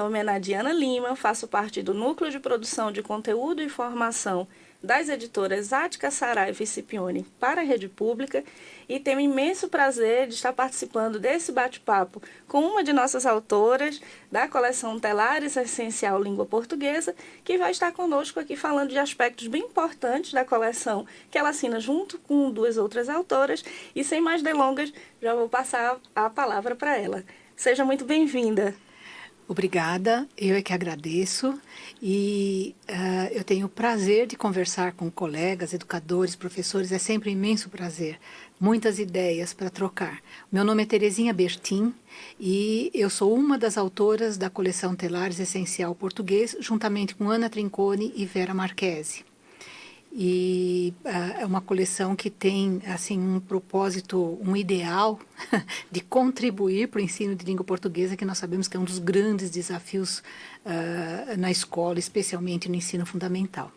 nome é Nadiana Lima, faço parte do Núcleo de Produção de Conteúdo e Formação das editoras Ática, Saraiva e Scipione para a Rede Pública e tenho o imenso prazer de estar participando desse bate-papo com uma de nossas autoras da coleção Telares Essencial Língua Portuguesa, que vai estar conosco aqui falando de aspectos bem importantes da coleção que ela assina junto com duas outras autoras. E sem mais delongas, já vou passar a palavra para ela. Seja muito bem-vinda. Obrigada, eu é que agradeço e eu tenho o prazer de conversar com colegas, educadores, professores, é sempre um imenso prazer, muitas ideias para trocar. Meu nome é Terezinha Bertin e eu sou uma das autoras da coleção Telares Essencial Português, juntamente com Ana Trincone e Vera Marchesi. E é uma coleção que tem assim um propósito, um ideal de contribuir para o ensino de língua portuguesa, que nós sabemos que é um dos grandes desafios na escola, especialmente no ensino fundamental.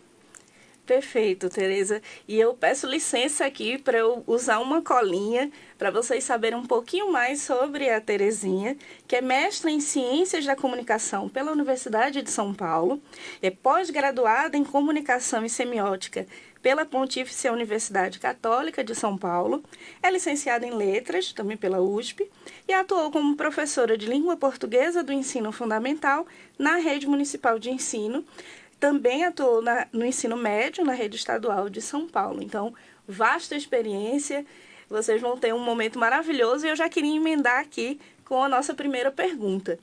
Perfeito, Tereza. E eu peço licença aqui para eu usar uma colinha para vocês saberem um pouquinho mais sobre a Terezinha, que é mestra em Ciências da Comunicação pela Universidade de São Paulo, é pós-graduada em Comunicação e Semiótica pela Pontífice Universidade Católica de São Paulo, é licenciada em Letras, também pela USP, e atuou como professora de Língua Portuguesa do Ensino Fundamental na Rede Municipal de Ensino. Também atuou no ensino médio na rede estadual de São Paulo. Então, vasta experiência, vocês vão ter um momento maravilhoso e eu já queria emendar aqui com a nossa primeira pergunta.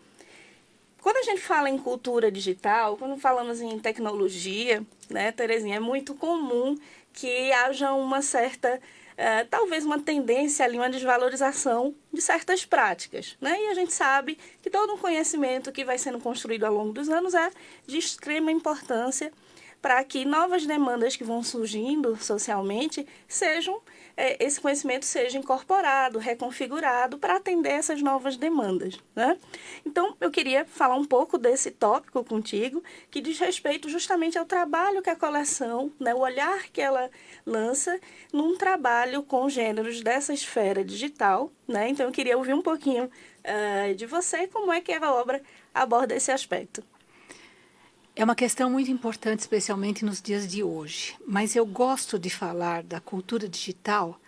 Quando a gente fala em cultura digital, quando falamos em tecnologia, né, Terezinha, é muito comum que haja uma certa, talvez uma tendência ali, uma desvalorização de certas práticas, né? E a gente sabe que todo um conhecimento que vai sendo construído ao longo dos anos é de extrema importância para que novas demandas que vão surgindo socialmente esse conhecimento seja incorporado, reconfigurado para atender essas novas demandas, né? Então, eu queria falar um pouco desse tópico contigo, que diz respeito justamente ao trabalho que a coleção, né, o olhar que ela lança num trabalho com gêneros dessa esfera digital, né? Então, eu queria ouvir um pouquinho de você, como é que a obra aborda esse aspecto. É uma questão muito importante, especialmente nos dias de hoje, mas eu gosto de falar da cultura digital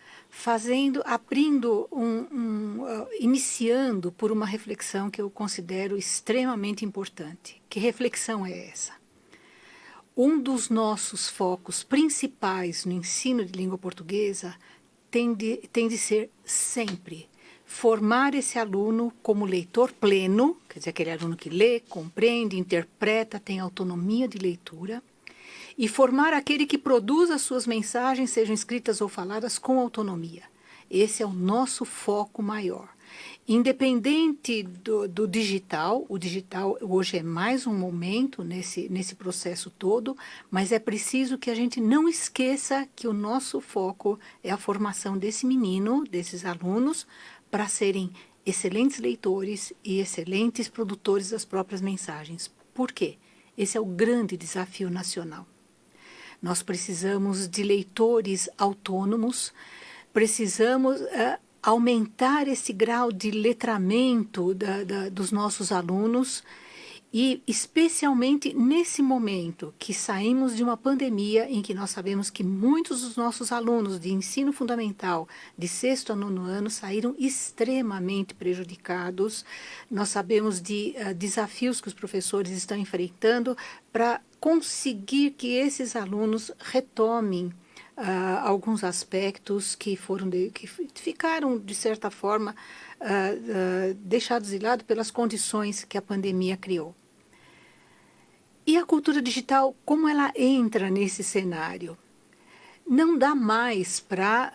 iniciando por uma reflexão que eu considero extremamente importante. Que reflexão é essa? Um dos nossos focos principais no ensino de língua portuguesa tem de ser sempre formar esse aluno como leitor pleno, quer dizer, aquele aluno que lê, compreende, interpreta, tem autonomia de leitura, e formar aquele que produz as suas mensagens, sejam escritas ou faladas, com autonomia. Esse é o nosso foco maior. Independente do digital, o digital hoje é mais um momento nesse processo todo, mas é preciso que a gente não esqueça que o nosso foco é a formação desse menino, desses alunos, para serem excelentes leitores e excelentes produtores das próprias mensagens. Por quê? Esse é o grande desafio nacional. Nós precisamos de leitores autônomos, precisamos aumentar esse grau de letramento dos nossos alunos e, especialmente nesse momento que saímos de uma pandemia em que nós sabemos que muitos dos nossos alunos de ensino fundamental, de 6º a 9º ano, saíram extremamente prejudicados. Nós sabemos de desafios que os professores estão enfrentando para conseguir que esses alunos retomem alguns aspectos que ficaram, de certa forma, deixados de lado pelas condições que a pandemia criou. E a cultura digital, como ela entra nesse cenário? Não dá mais para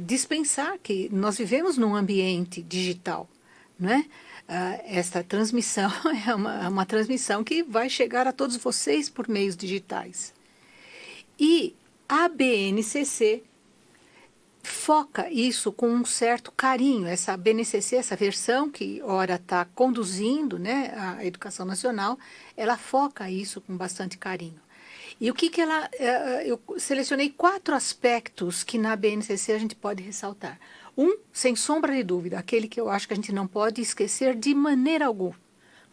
dispensar que nós vivemos num ambiente digital, não é? Esta transmissão é uma transmissão que vai chegar a todos vocês por meios digitais. E a BNCC foca isso com um certo carinho. Essa BNCC, essa versão que ora está conduzindo, né, a educação nacional, ela foca isso com bastante carinho. E o que ela... eu selecionei 4 aspectos que na BNCC a gente pode ressaltar. Um, sem sombra de dúvida, aquele que eu acho que a gente não pode esquecer de maneira alguma.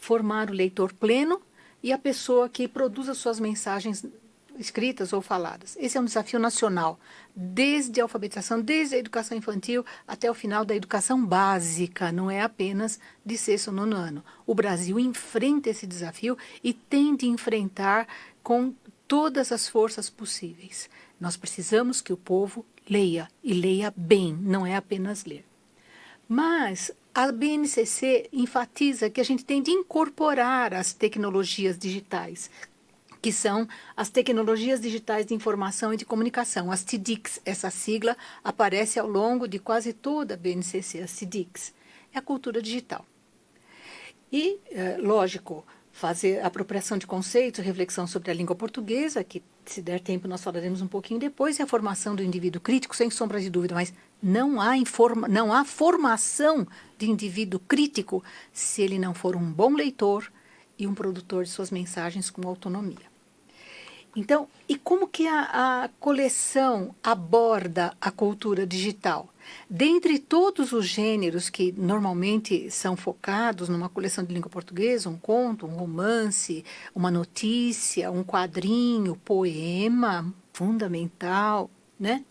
formar o leitor pleno e a pessoa que produz as suas mensagens escritas ou faladas. Esse é um desafio nacional, desde a alfabetização, desde a educação infantil até o final da educação básica, não é apenas de sexto ou nono ano. O Brasil enfrenta esse desafio e tem de enfrentar com todas as forças possíveis. Nós precisamos que o povo leia, e leia bem, não é apenas ler. Mas a BNCC enfatiza que a gente tem de incorporar as tecnologias digitais, que são as tecnologias digitais de informação e de comunicação, as TDICs. Essa sigla aparece ao longo de quase toda a BNCC, as TDICs. É a cultura digital. E, lógico, fazer apropriação de conceitos, reflexão sobre a língua portuguesa, que, se der tempo, nós falaremos um pouquinho depois, e a formação do indivíduo crítico, sem sombra de dúvida, mas não há formação de indivíduo crítico se ele não for um bom leitor e um produtor de suas mensagens com autonomia. Então, e como que a coleção aborda a cultura digital? Dentre todos os gêneros que normalmente são focados numa coleção de língua portuguesa, um conto, um romance, uma notícia, um quadrinho, poema, fundamental, né?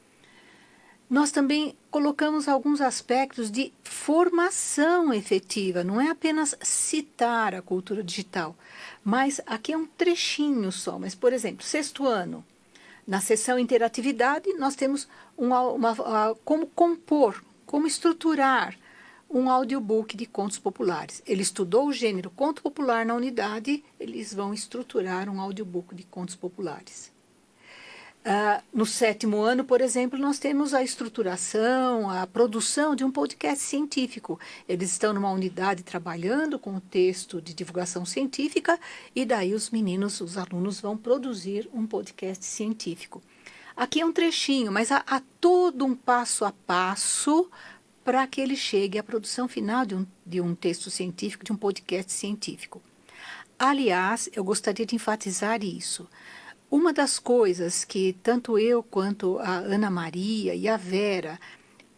Nós também colocamos alguns aspectos de formação efetiva, não é apenas citar a cultura digital, mas aqui é um trechinho só. Mas, por exemplo, sexto ano, na seção interatividade, nós temos como compor, como estruturar um audiobook de contos populares. Ele estudou o gênero conto popular na unidade, eles vão estruturar um audiobook de contos populares. No sétimo ano, por exemplo, nós temos a estruturação, a produção de um podcast científico. Eles estão numa unidade trabalhando com o texto de divulgação científica e daí os alunos vão produzir um podcast científico. Aqui é um trechinho, mas há todo um passo a passo para que ele chegue à produção final de um texto científico, de um podcast científico. Aliás, eu gostaria de enfatizar isso. Uma das coisas que tanto eu quanto a Ana Maria e a Vera,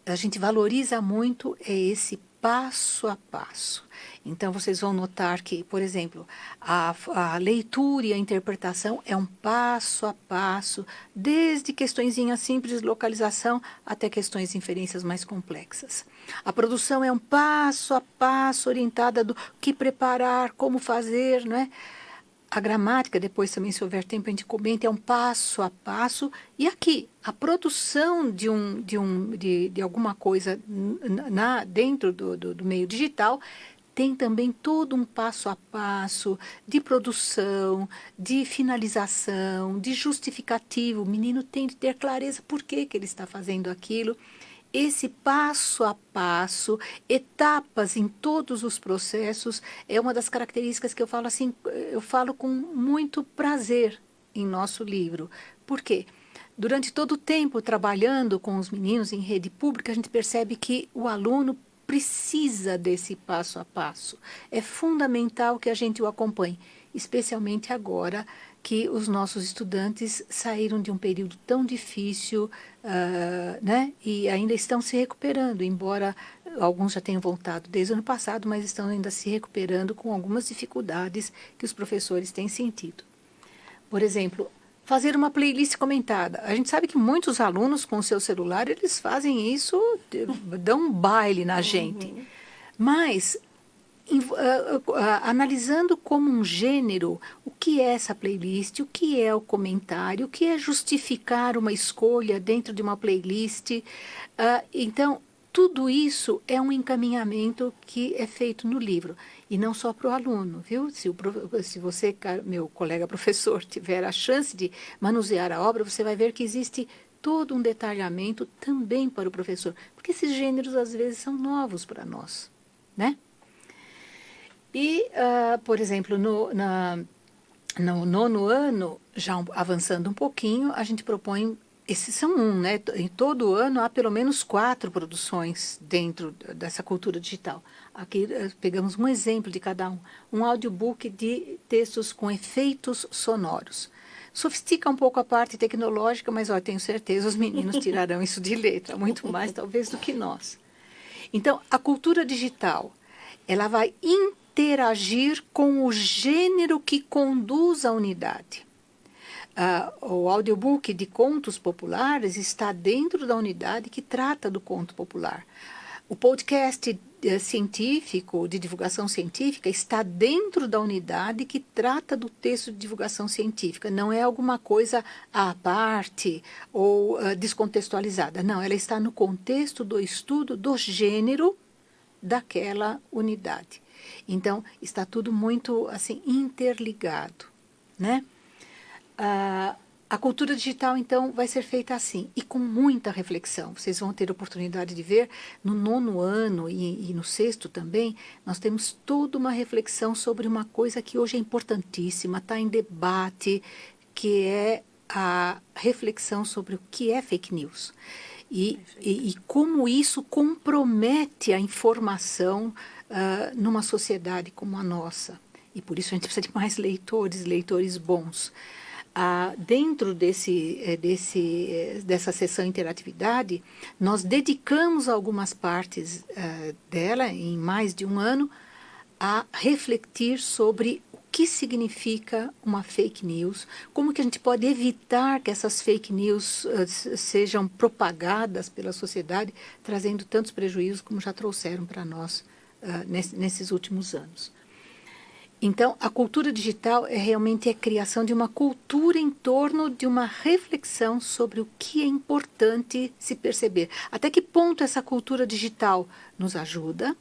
a gente valoriza muito é esse passo a passo. Então, vocês vão notar que, por exemplo, a leitura e a interpretação é um passo a passo, desde questõezinhas simples de localização até questões de inferências mais complexas. A produção é um passo a passo orientada do que preparar, como fazer, não é? A gramática, depois também, se houver tempo, a gente comenta, é um passo a passo. E aqui, a produção de alguma coisa dentro do meio digital tem também todo um passo a passo de produção, de finalização, de justificativo. O menino tem de ter clareza por que ele está fazendo aquilo. Esse passo a passo, etapas em todos os processos, é uma das características que eu falo assim, eu falo com muito prazer em nosso livro. Por quê? Durante todo o tempo trabalhando com os meninos em rede pública, a gente percebe que o aluno precisa desse passo a passo. É fundamental que a gente o acompanhe, especialmente agora que os nossos estudantes saíram de um período tão difícil, né? E ainda estão se recuperando, embora alguns já tenham voltado desde o ano passado, mas estão ainda se recuperando com algumas dificuldades que os professores têm sentido. Por exemplo, fazer uma playlist comentada. A gente sabe que muitos alunos com o seu celular, eles fazem isso, dão um baile na gente. Mas analisando como um gênero, o que é essa playlist, o que é o comentário, o que é justificar uma escolha dentro de uma playlist. Então, tudo isso é um encaminhamento que é feito no livro. E não só para o aluno, viu? Se você, meu colega professor, tiver a chance de manusear a obra, você vai ver que existe todo um detalhamento também para o professor. Porque esses gêneros, às vezes, são novos para nós, né? E, por exemplo, no nono ano, já avançando um pouquinho, a gente propõe, esses são né? Em todo ano há pelo menos 4 produções dentro dessa cultura digital. Aqui pegamos um exemplo de cada um. Um audiobook de textos com efeitos sonoros. Sofistica um pouco a parte tecnológica, mas tenho certeza os meninos tirarão isso de letra, muito mais talvez do que nós. Então, a cultura digital, ela vai interagir com o gênero que conduz a unidade. O audiobook de contos populares está dentro da unidade que trata do conto popular. O podcast científico, de divulgação científica, está dentro da unidade que trata do texto de divulgação científica. Não é alguma coisa à parte ou descontextualizada. Não, ela está no contexto do estudo do gênero daquela unidade. Então, está tudo muito assim interligado, né? A cultura digital, então, vai ser feita assim, e com muita reflexão. Vocês vão ter oportunidade de ver, no 9º ano e no 6º também, nós temos toda uma reflexão sobre uma coisa que hoje é importantíssima, está em debate, que é a reflexão sobre o que é fake news. E como isso compromete a informação numa sociedade como a nossa. E por isso a gente precisa de mais leitores bons. Dentro dessa sessão interatividade, nós dedicamos algumas partes dela, em mais de um ano, a refletir sobre o que significa uma fake news, como que a gente pode evitar que essas fake news sejam propagadas pela sociedade, trazendo tantos prejuízos como já trouxeram para nós nesses últimos anos. Então, a cultura digital é realmente a criação de uma cultura em torno de uma reflexão sobre o que é importante se perceber. Até que ponto essa cultura digital nos ajuda,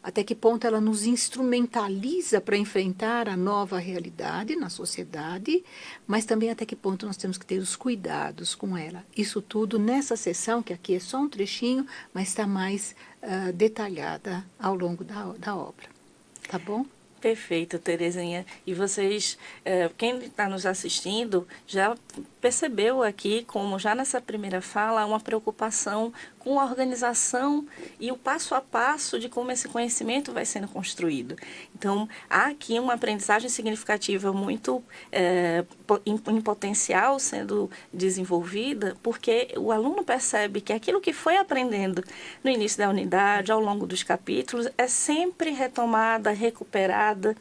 até que ponto ela nos instrumentaliza para enfrentar a nova realidade na sociedade, mas também até que ponto nós temos que ter os cuidados com ela. Isso tudo nessa sessão, que aqui é só um trechinho, mas está mais detalhada ao longo da obra. Tá bom? Perfeito, Terezinha. E vocês, quem está nos assistindo, já percebeu aqui, como já nessa primeira fala, uma preocupação com a organização e o passo a passo de como esse conhecimento vai sendo construído. Então, há aqui uma aprendizagem significativa muito em potencial sendo desenvolvida, porque o aluno percebe que aquilo que foi aprendendo no início da unidade, ao longo dos capítulos, é sempre retomada, recuperada,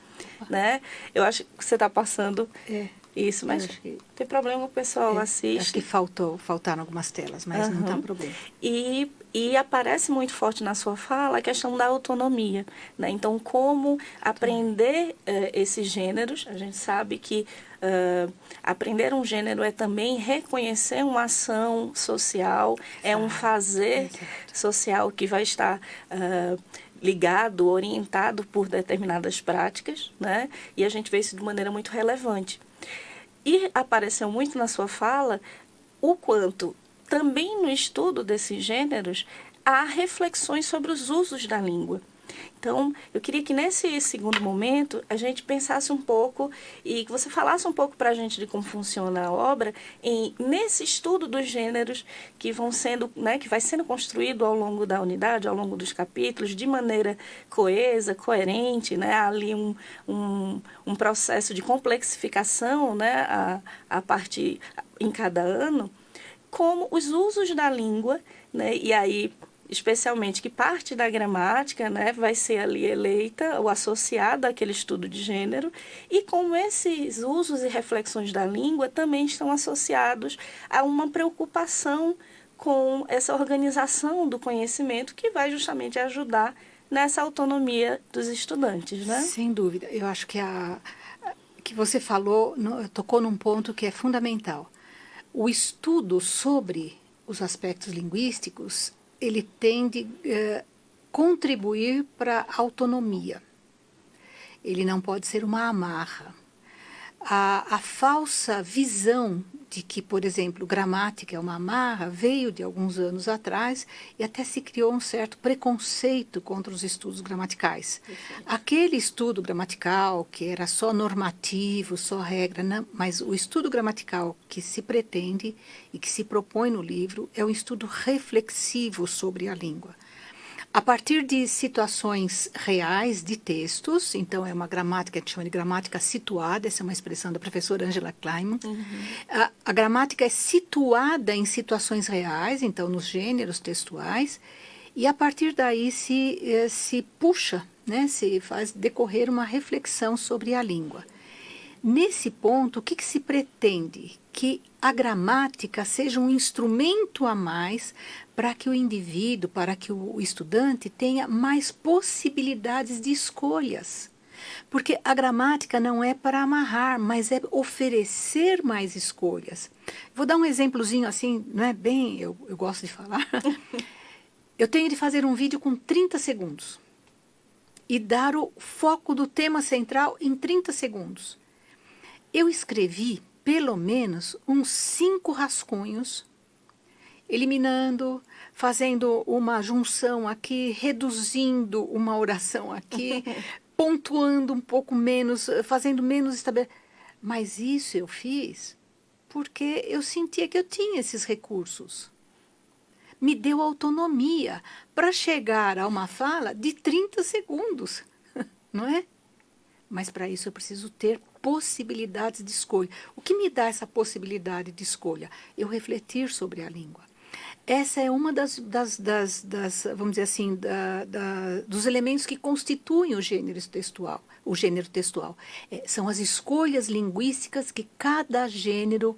né? Eu acho que você está passando isso, mas não tem problema, o pessoal assiste. Acho que faltaram algumas telas, mas não tem problema. E aparece muito forte na sua fala a questão da autonomia, né? Então, como aprender esses gêneros, a gente sabe que aprender um gênero é também reconhecer uma ação social, é um fazer social que vai estar ligado, orientado por determinadas práticas, né? E a gente vê isso de maneira muito relevante. E apareceu muito na sua fala o quanto também no estudo desses gêneros há reflexões sobre os usos da língua. Então, eu queria que nesse segundo momento a gente pensasse um pouco e que você falasse um pouco para a gente de como funciona a obra nesse estudo dos gêneros que vão sendo, né, que vai sendo construído ao longo da unidade, ao longo dos capítulos, de maneira coesa, coerente, né, há ali um processo de complexificação, né, a partir em cada ano, como os usos da língua, né, e aí especialmente que parte da gramática, né, vai ser ali eleita ou associada àquele estudo de gênero, e como esses usos e reflexões da língua também estão associados a uma preocupação com essa organização do conhecimento que vai justamente ajudar nessa autonomia dos estudantes, né? Sem dúvida. Eu acho que você falou, tocou num ponto que é fundamental. O estudo sobre os aspectos linguísticos ele tem de contribuir para a autonomia. Ele não pode ser uma amarra. A falsa visão de que, por exemplo, gramática é uma amarra veio de alguns anos atrás e até se criou um certo preconceito contra os estudos gramaticais. Aquele estudo gramatical que era só normativo, só regra, não, mas o estudo gramatical que se pretende e que se propõe no livro é um estudo reflexivo sobre a língua. A partir de situações reais de textos, então é uma gramática, a gente chama de gramática situada, essa é uma expressão da professora Angela Kleiman. A gramática é situada em situações reais, então nos gêneros textuais, e a partir daí se puxa né? Se faz decorrer uma reflexão sobre a língua. Nesse ponto, o que se pretende? Que a gramática seja um instrumento a mais para que o indivíduo, para que o estudante tenha mais possibilidades de escolhas. Porque a gramática não é para amarrar, mas é oferecer mais escolhas. Vou dar um exemplozinho assim, não é bem, eu gosto de falar. Eu tenho de fazer um vídeo com 30 segundos e dar o foco do tema central em 30 segundos. Eu escrevi pelo menos uns 5 rascunhos, eliminando, fazendo uma junção aqui, reduzindo uma oração aqui, pontuando um pouco menos, fazendo menos estabelecido. Mas isso eu fiz porque eu sentia que eu tinha esses recursos. Me deu autonomia para chegar a uma fala de 30 segundos, não é? Mas para isso eu preciso ter possibilidades de escolha. O que me dá essa possibilidade de escolha? Eu refletir sobre a língua. Essa é uma das vamos dizer assim, dos elementos que constituem o gênero textual. O gênero textual. São as escolhas linguísticas que cada gênero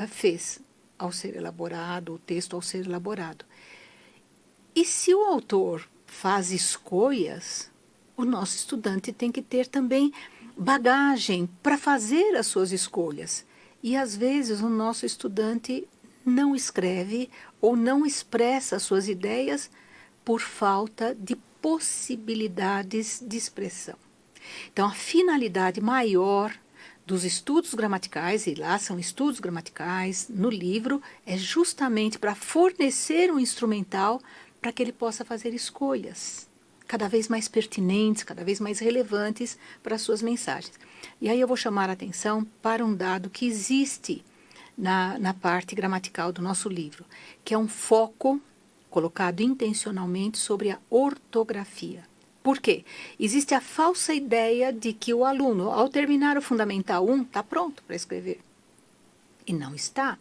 fez ao ser elaborado, o texto ao ser elaborado. E se o autor faz escolhas, o nosso estudante tem que ter também bagagem para fazer as suas escolhas. E às vezes o nosso estudante não escreve ou não expressa as suas ideias por falta de possibilidades de expressão. Então, a finalidade maior dos estudos gramaticais, e lá são estudos gramaticais no livro, é justamente para fornecer um instrumental para que ele possa fazer escolhas cada vez mais pertinentes, cada vez mais relevantes para as suas mensagens. E aí eu vou chamar a atenção para um dado que existe na parte gramatical do nosso livro, que é um foco colocado intencionalmente sobre a ortografia. Por quê? Existe a falsa ideia de que o aluno, ao terminar o Fundamental 1, está pronto para escrever. E não está.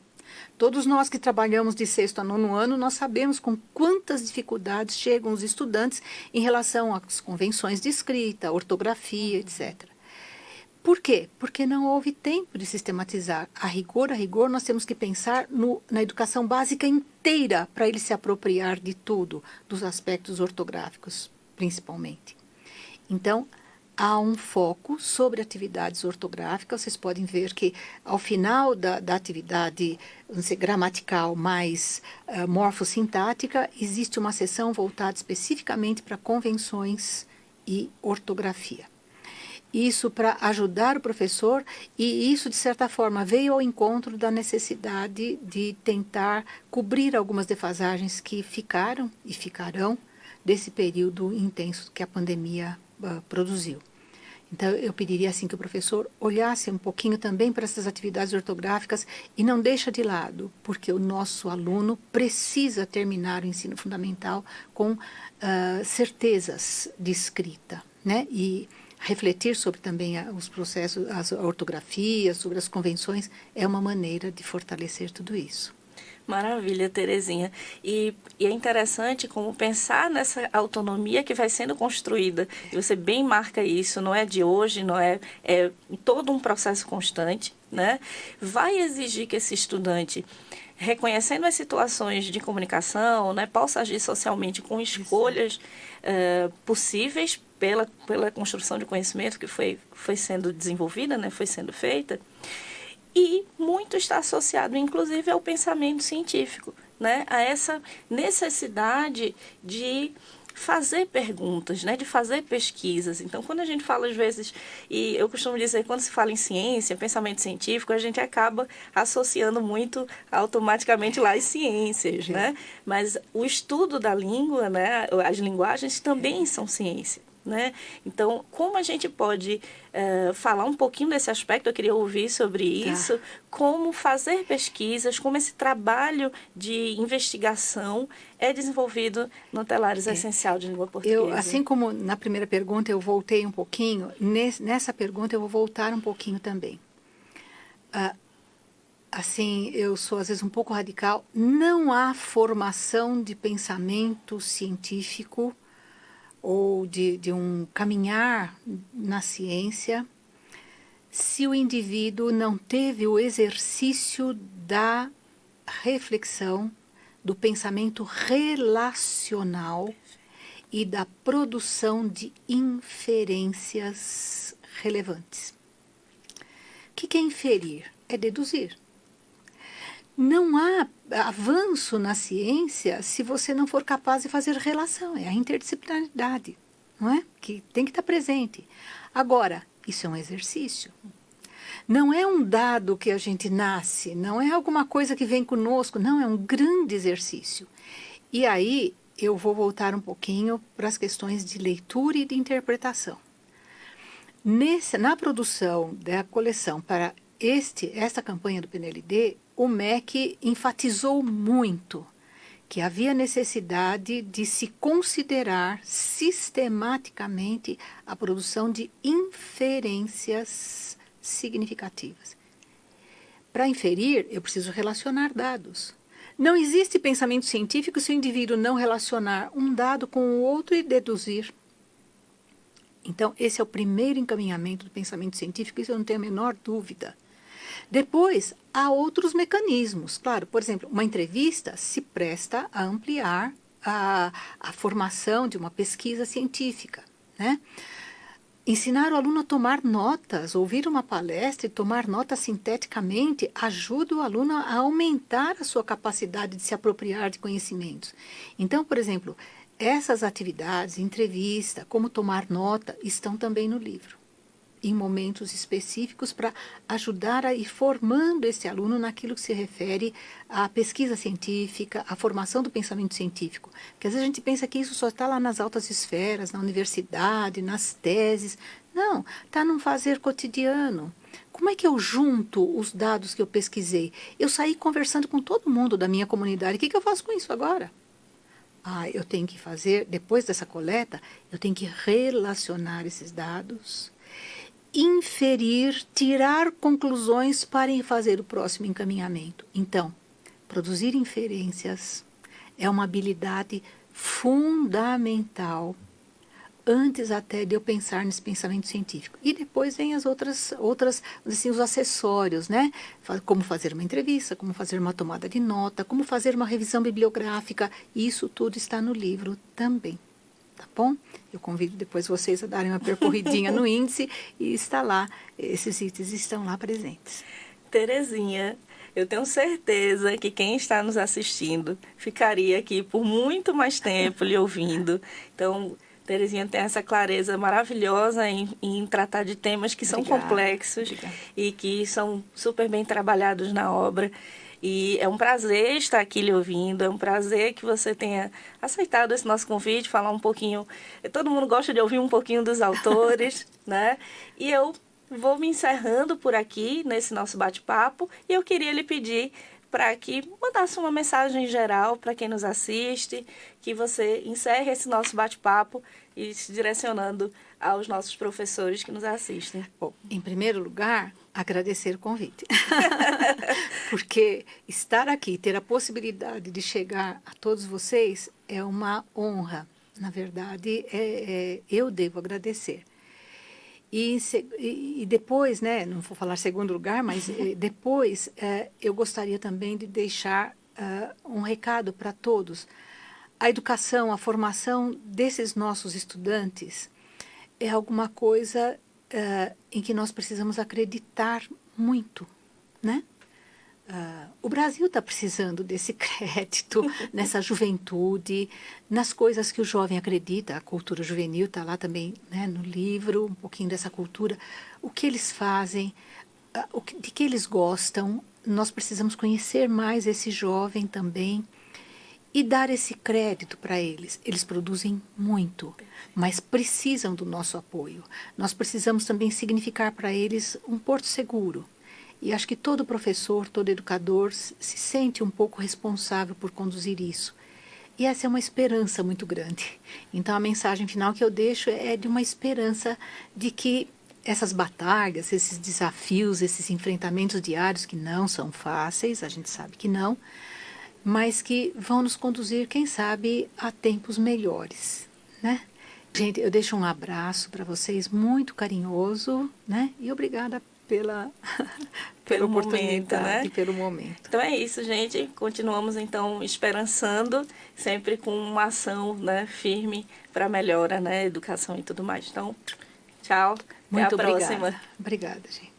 Todos nós que trabalhamos de 6º a 9º ano, nós sabemos com quantas dificuldades chegam os estudantes em relação às convenções de escrita, ortografia, etc. Por quê? Porque não houve tempo de sistematizar. A rigor, nós temos que pensar na educação básica inteira para ele se apropriar de tudo, dos aspectos ortográficos, principalmente. Então, há um foco sobre atividades ortográficas. Vocês podem ver que, ao final da atividade gramatical mais morfossintática, existe uma seção voltada especificamente para convenções e ortografia. Isso para ajudar o professor, e isso, de certa forma, veio ao encontro da necessidade de tentar cobrir algumas defasagens que ficaram e ficarão desse período intenso que a pandemia produziu. Então, eu pediria assim que o professor olhasse um pouquinho também para essas atividades ortográficas e não deixa de lado, porque o nosso aluno precisa terminar o ensino fundamental com certezas de escrita, né? E refletir sobre também os processos, a ortografia, sobre as convenções, é uma maneira de fortalecer tudo isso. Maravilha, Terezinha. E é interessante como pensar nessa autonomia que vai sendo construída. E você bem marca isso, não é de hoje, não é todo um processo constante, né? Vai exigir que esse estudante, reconhecendo as situações de comunicação, né, possa agir socialmente com escolhas possíveis pela construção de conhecimento que foi sendo desenvolvida, né, foi sendo feita. E muito está associado, inclusive, ao pensamento científico, né? A essa necessidade de fazer perguntas, né? De fazer pesquisas. Então, quando a gente fala, às vezes, e eu costumo dizer, quando se fala em ciência, pensamento científico, a gente acaba associando muito automaticamente lá as ciências, né? Mas o estudo da língua, né? As linguagens também são ciência. Né? Então, como a gente pode falar um pouquinho desse aspecto? Eu queria ouvir sobre isso, como fazer pesquisas, como esse trabalho de investigação é desenvolvido no Telares Essencial de Língua Portuguesa. Assim como na primeira pergunta eu voltei um pouquinho, nessa pergunta eu vou voltar um pouquinho também. Assim, eu sou às vezes um pouco radical, não há formação de pensamento científico ou de um caminhar na ciência se o indivíduo não teve o exercício da reflexão, do pensamento relacional e da produção de inferências relevantes. O que é inferir? É deduzir. Não há avanço na ciência se você não for capaz de fazer relação. É a interdisciplinaridade, não é? Que tem que estar presente. Agora, isso é um exercício. Não é um dado que a gente nasce, não é alguma coisa que vem conosco, não, é um grande exercício. E aí eu vou voltar um pouquinho para as questões de leitura e de interpretação. Na produção da coleção para esta campanha do PNLD, o MEC enfatizou muito que havia necessidade de se considerar sistematicamente a produção de inferências significativas. Para inferir, eu preciso relacionar dados. Não existe pensamento científico se o indivíduo não relacionar um dado com o outro e deduzir. Então, esse é o primeiro encaminhamento do pensamento científico, isso eu não tenho a menor dúvida. Depois, há outros mecanismos. Claro, por exemplo, uma entrevista se presta a ampliar a formação de uma pesquisa científica, né? Ensinar o aluno a tomar notas, ouvir uma palestra e tomar notas sinteticamente ajuda o aluno a aumentar a sua capacidade de se apropriar de conhecimentos. Então, por exemplo, essas atividades, entrevista, como tomar nota, estão também no livro, em momentos específicos para ajudar a ir formando esse aluno naquilo que se refere à pesquisa científica, à formação do pensamento científico. Porque às vezes a gente pensa que isso só está lá nas altas esferas, na universidade, nas teses. Não, está num fazer cotidiano. Como é que eu junto os dados que eu pesquisei? Eu saí conversando com todo mundo da minha comunidade. O que eu faço com isso agora? Eu tenho que fazer, depois dessa coleta, eu tenho que relacionar esses dados, inferir, tirar conclusões para fazer o próximo encaminhamento. Então, produzir inferências é uma habilidade fundamental antes até de eu pensar nesse pensamento científico. E depois vem as outras assim, os acessórios, né? Como fazer uma entrevista, como fazer uma tomada de nota, como fazer uma revisão bibliográfica. Isso tudo está no livro também. Tá bom? Eu convido depois vocês a darem uma percorridinha no índice e está lá, esses itens estão lá presentes. Terezinha, eu tenho certeza que quem está nos assistindo ficaria aqui por muito mais tempo lhe ouvindo. Então, Terezinha tem essa clareza maravilhosa em tratar de temas que são complexos e que são super bem trabalhados na obra. E é um prazer estar aqui lhe ouvindo, é um prazer que você tenha aceitado esse nosso convite, falar um pouquinho. Todo mundo gosta de ouvir um pouquinho dos autores, né? E eu vou me encerrando por aqui nesse nosso bate-papo e eu queria lhe pedir para que mandasse uma mensagem geral para quem nos assiste, que você encerre esse nosso bate-papo e se direcionando aos nossos professores que nos assistem. Bom, em primeiro lugar, agradecer o convite. Porque estar aqui, ter a possibilidade de chegar a todos vocês é uma honra. Na verdade, eu devo agradecer. E depois, né, não vou falar segundo lugar, mas depois eu gostaria também de deixar um recado para todos. A educação, a formação desses nossos estudantes é alguma coisa em que nós precisamos acreditar muito, né? O Brasil está precisando desse crédito, nessa juventude, nas coisas que o jovem acredita. A cultura juvenil está lá também, né, no livro, um pouquinho dessa cultura. O que eles fazem, de que eles gostam. Nós precisamos conhecer mais esse jovem também e dar esse crédito para eles. Eles produzem muito, mas precisam do nosso apoio. Nós precisamos também significar para eles um porto seguro. E acho que todo professor, todo educador se sente um pouco responsável por conduzir isso. E essa é uma esperança muito grande. Então, a mensagem final que eu deixo é de uma esperança de que essas batalhas, esses desafios, esses enfrentamentos diários, que não são fáceis, a gente sabe que não, mas que vão nos conduzir, quem sabe, a tempos melhores, né? Gente, eu deixo um abraço para vocês muito carinhoso, né? E obrigada pela Pelo oportunidade, momento, né? pelo momento. Então é isso, gente. Continuamos então esperançando, sempre com uma ação, né, firme para melhora, né, educação e tudo mais. Então, tchau. Até Muito a obrigada. próxima. Obrigada, gente.